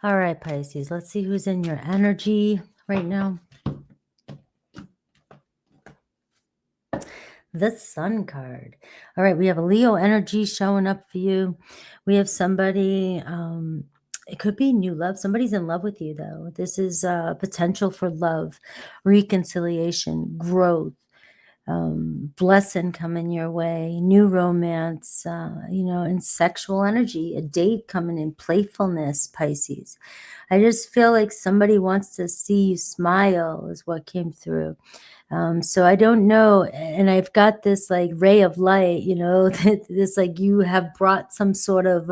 All right, Pisces, let's see who's in your energy right now. The Sun card. All right, we have a Leo energy showing up for you. We have somebody, it could be new love. Somebody's in love with you, though. This is potential for love, reconciliation, growth, blessing coming your way, new romance, and sexual energy, a date coming in, playfulness, Pisces. I just feel like somebody wants to see you smile is what came through. So I don't know. And I've got this like ray of light, this like you have brought some sort of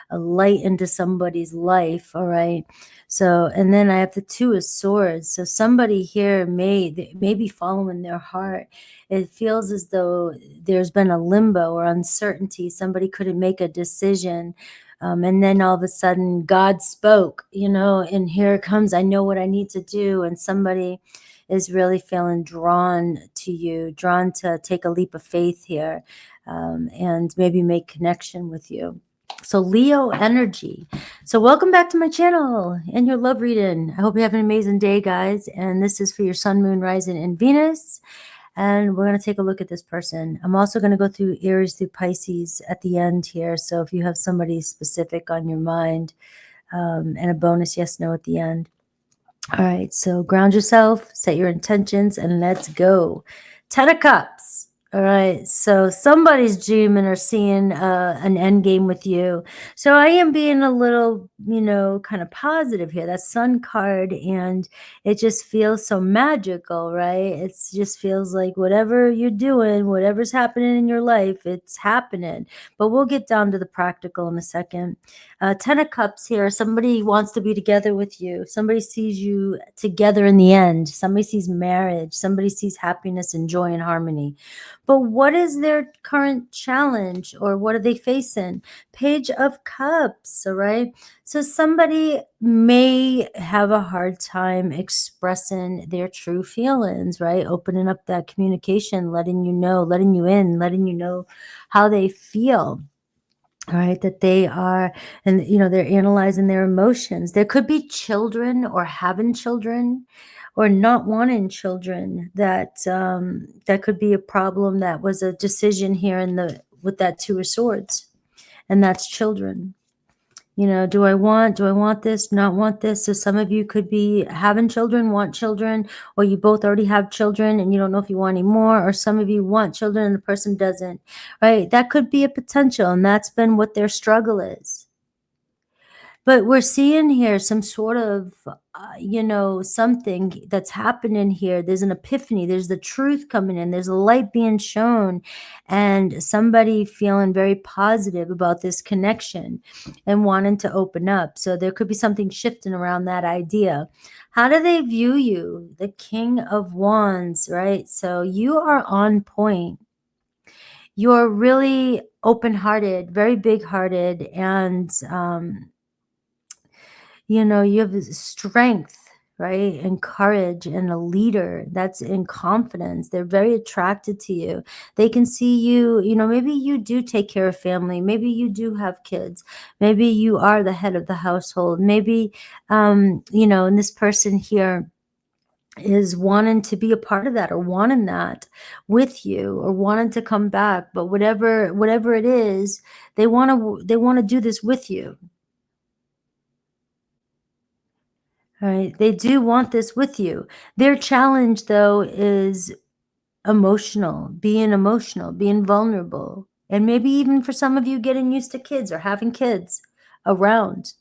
a light into somebody's life. All right. So, and then I have the Two of Swords. So somebody here may be following their heart. It feels as though there's been a limbo or uncertainty. Somebody couldn't make a decision. And then all of a sudden God spoke, and here it comes. I know what I need to do. And somebody is really feeling drawn to you, drawn to take a leap of faith here, and maybe make connection with you. So Leo energy. So welcome back to my channel and your love reading. I hope you have an amazing day, guys. And this is for your sun, moon, rising, and Venus. And we're going to take a look at this person. I'm also going to go through Aries through Pisces at the end here. So if you have somebody specific on your mind, and a bonus yes, no at the end. All right, so ground yourself, set your intentions, and let's go. 10 of Cups. All right, so somebody's dreaming or seeing an end game with you. So I am being a little, kind of positive here. That Sun card, and it just feels so magical, right? It just feels like whatever you're doing, whatever's happening in your life, it's happening. But we'll get down to the practical in a second. 10 of Cups here. Somebody wants to be together with you. Somebody sees you together in the end. Somebody sees marriage. Somebody sees happiness and joy and harmony. But what is their current challenge, or what are they facing? Page of Cups, all right? So somebody may have a hard time expressing their true feelings, right? Opening up that communication, letting you know, letting you in, letting you know how they feel. All right, that they are, and they're analyzing their emotions. There could be children or having children or not wanting children that could be a problem. That was a decision here with that Two of Swords, and that's children. Do I want this, not want this? So some of you could be having children, want children, or you both already have children and you don't know if you want any more, or some of you want children and the person doesn't, right? That could be a potential, and that's been what their struggle is. But we're seeing here some sort of, something that's happening here. There's an epiphany. There's the truth coming in. There's a light being shown, and somebody feeling very positive about this connection and wanting to open up. So there could be something shifting around that idea. How do they view you? The King of Wands, right? So you are on point. You're really open-hearted, very big-hearted, and you have strength, right? And courage, and a leader that's in confidence. They're very attracted to you. They can see you, maybe you do take care of family. Maybe you do have kids. Maybe you are the head of the household. Maybe, and this person here is wanting to be a part of that, or wanting that with you, or wanting to come back. But whatever it is, they want to do this with you. All right, they do want this with you. Their challenge, though, is being emotional, being vulnerable, and maybe even for some of you getting used to kids or having kids around.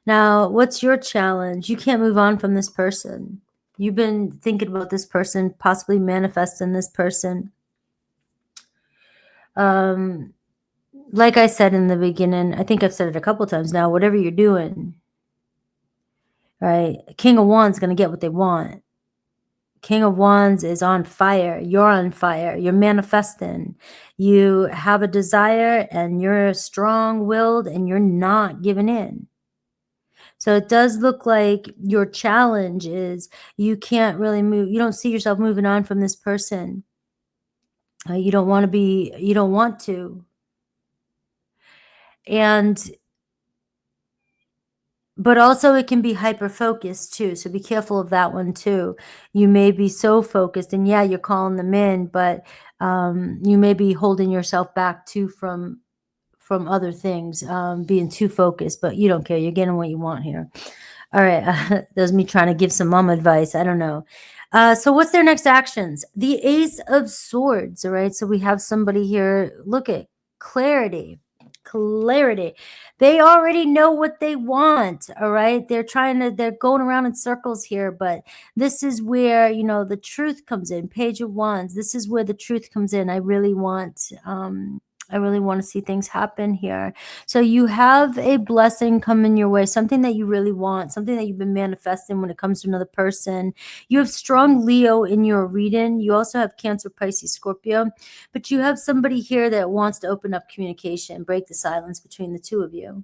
Now, what's your challenge? You can't move on from this person. You've been thinking about this person, possibly manifesting this person. Like I said in the beginning, I think I've said it a couple times now, whatever you're doing, right? King of Wands is going to get what they want. King of Wands is on fire. You're on fire. You're manifesting. You have a desire, and you're strong-willed, and you're not giving in. So it does look like your challenge is you can't really move. You don't see yourself moving on from this person. You don't want to. And But also it can be hyper focused too. So be careful of that one too. You may be so focused and yeah, you're calling them in, but you may be holding yourself back too from other things, being too focused, but you don't care. You're getting what you want here. All right. That was me trying to give some mom advice. I don't know. So what's their next actions? The Ace of Swords. All right. So we have somebody here. Look at clarity. Clarity. They already know what they want. All right. They're going around in circles here, but this is where, the truth comes in. Page of Wands. This is where the truth comes in. I really want to see things happen here. So you have a blessing coming your way, something that you really want, something that you've been manifesting when it comes to another person. You have strong Leo in your reading. You also have Cancer, Pisces, Scorpio, but you have somebody here that wants to open up communication, break the silence between the two of you.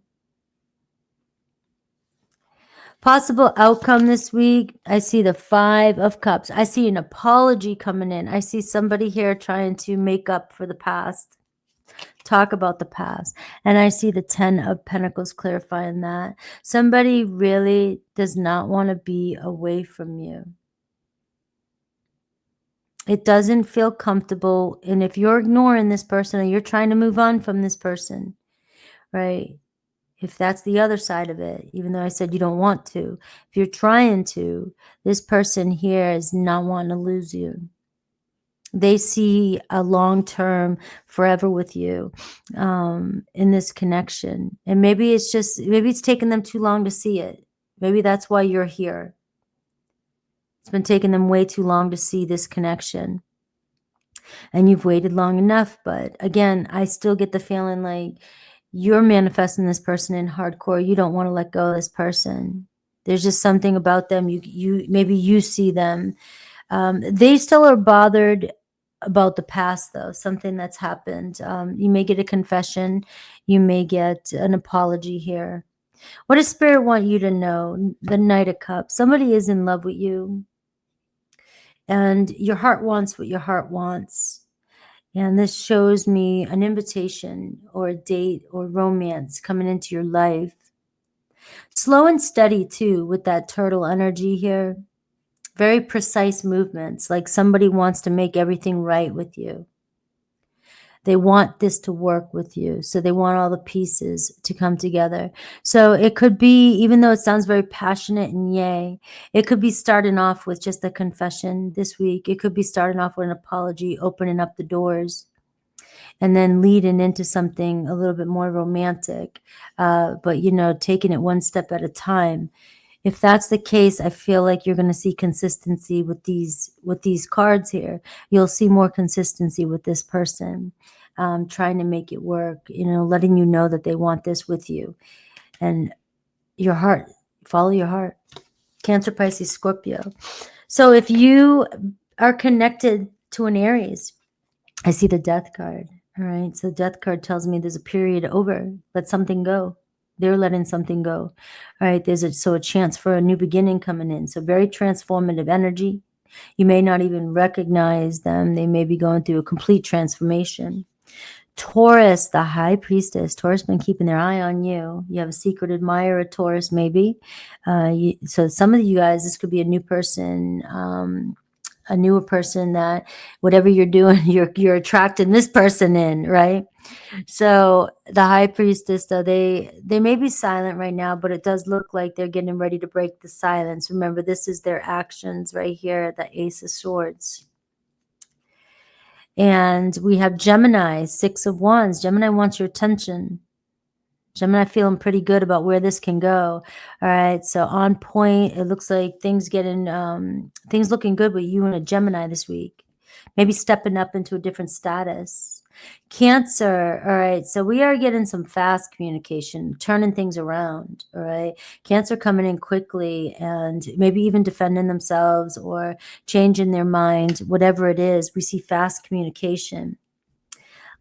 Possible outcome this week. I see the 5 of Cups. I see an apology coming in. I see somebody here trying to make up for the past. Talk about the past. And I see the 10 of Pentacles clarifying that. Somebody really does not want to be away from you. It doesn't feel comfortable. And if you're ignoring this person or you're trying to move on from this person, right? If that's the other side of it, even though I said you don't want to, if you're trying to, this person here is not wanting to lose you. They see a long-term forever with you in this connection. And maybe it's taken them too long to see it. Maybe that's why you're here. It's been taking them way too long to see this connection. And you've waited long enough. But again, I still get the feeling like you're manifesting this person in hardcore. You don't want to let go of this person. There's just something about them. Maybe you see them. They still are bothered about the past, though, something that's happened. You may get a confession. You may get an apology here. What does Spirit want you to know? The Knight of Cups. Somebody is in love with you. And your heart wants what your heart wants. And this shows me an invitation or a date or romance coming into your life. Slow and steady, too, with that turtle energy here. Very precise movements, like somebody wants to make everything right with you. They want this to work with you. So they want all the pieces to come together. So it could be, even though it sounds very passionate and yay, it could be starting off with just a confession this week. It could be starting off with an apology, opening up the doors, and then leading into something a little bit more romantic. But, taking it one step at a time. If that's the case, I feel like you're going to see consistency with these cards here. You'll see more consistency with this person, trying to make it work, letting you know that they want this with you. And your heart, follow your heart. Cancer, Pisces, Scorpio. So if you are connected to an Aries, I see the Death card. All right. So Death card tells me there's a period over. Let something go. They're letting something go. All right. There's a chance for a new beginning coming in. So very transformative energy. You may not even recognize them. They may be going through a complete transformation. Taurus, the High Priestess. Taurus been keeping their eye on you. You have a secret admirer, Taurus, maybe. So some of you guys, this could be a new person, a newer person that whatever you're doing, you're attracting this person in, right? So the High Priestess, though, they may be silent right now, but it does look like they're getting ready to break the silence. Remember, this is their actions right here, the Ace of Swords. And we have Gemini, 6 of Wands. Gemini wants your attention. Gemini feeling pretty good about where this can go. All right, so on point. It looks like things looking good with you and a Gemini this week. Maybe stepping up into a different status. Cancer, all right, so we are getting some fast communication, turning things around, all right? Cancer coming in quickly and maybe even defending themselves or changing their mind, whatever it is. We see fast communication.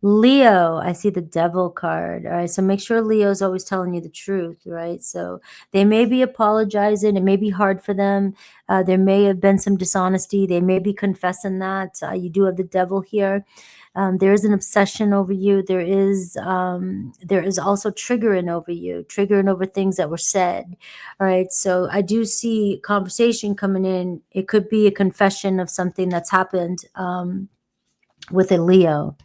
Leo, I see the Devil card. All right, so make sure Leo's always telling you the truth, right? So they may be apologizing. It may be hard for them. There may have been some dishonesty. They may be confessing that. You do have the Devil here. There is an obsession over you. There is also triggering over things that were said. All right. So I do see conversation coming in. It could be a confession of something that's happened with a Leo.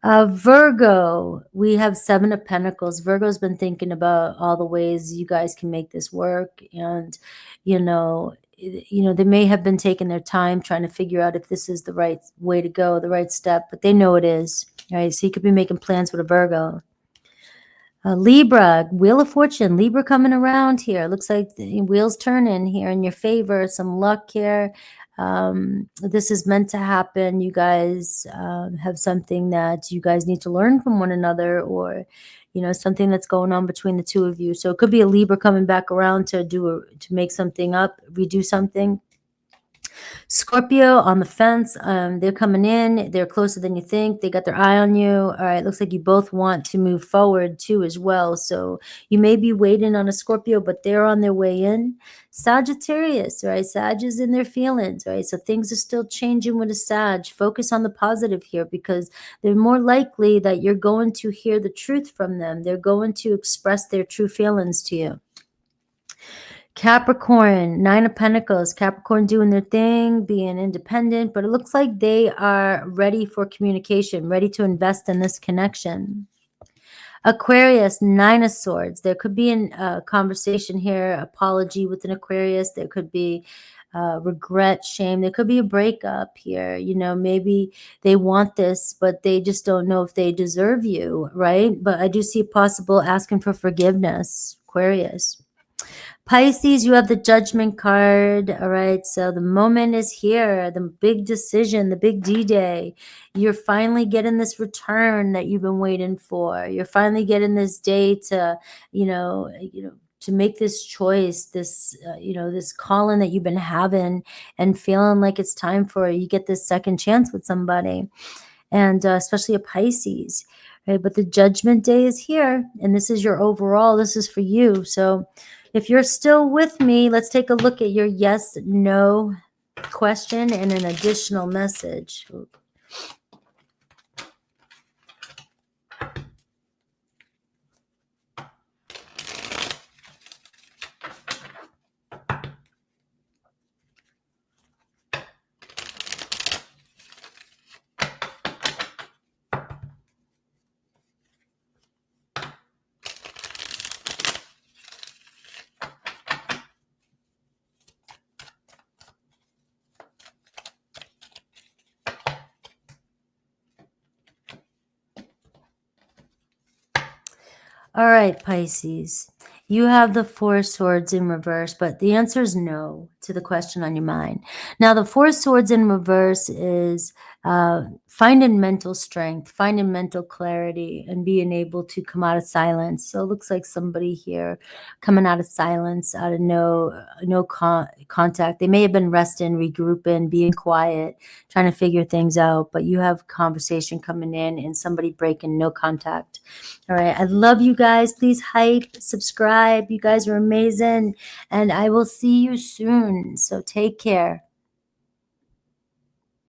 Virgo, we have 7 of Pentacles. Virgo's been thinking about all the ways you guys can make this work. And, they may have been taking their time trying to figure out if this is the right way to go, the right step, but they know it is. Right. So you could be making plans with a Virgo. Libra, Wheel of Fortune, Libra coming around here. Looks like the wheels turning here in your favor. Some luck here. This is meant to happen. You guys have something that you guys need to learn from one another, or something that's going on between the two of you. So it could be a Libra coming back around to make something up, redo something. Scorpio on the fence. They're coming in. They're closer than you think. They got their eye on you. All right. Looks like you both want to move forward too as well. So you may be waiting on a Scorpio, but they're on their way in. Sagittarius, right? Sag is in their feelings, right? So things are still changing with a Sag. Focus on the positive here, because they're more likely that you're going to hear the truth from them. They're going to express their true feelings to you. Capricorn, 9 of Pentacles. Capricorn doing their thing, being independent, but it looks like they are ready for communication, ready to invest in this connection. Aquarius, 9 of Swords. There could be a conversation here, apology with an Aquarius. There could be regret, shame. There could be a breakup here. Maybe they want this, but they just don't know if they deserve you, right? But I do see possible asking for forgiveness, Aquarius. Pisces, you have the Judgment card. All right. So the moment is here, the big decision, the big D-Day. You're finally getting this return that you've been waiting for. You're finally getting this day to, to make this choice, this, this calling that you've been having and feeling like it's time for you. You get this second chance with somebody, and especially a Pisces. Right? But the Judgment Day is here, and this is your overall. This is for you. So if you're still with me, let's take a look at your yes, no question and an additional message. All right, Pisces. You have the 4 swords in reverse, but the answer is no to the question on your mind. Now, the 4 swords in reverse is finding mental strength, finding mental clarity, and being able to come out of silence. So it looks like somebody here coming out of silence, out of no contact. They may have been resting, regrouping, being quiet, trying to figure things out, but you have conversation coming in and somebody breaking no contact. All right. I love you guys. Please hype, subscribe. You guys are amazing. And I will see you soon. So take care.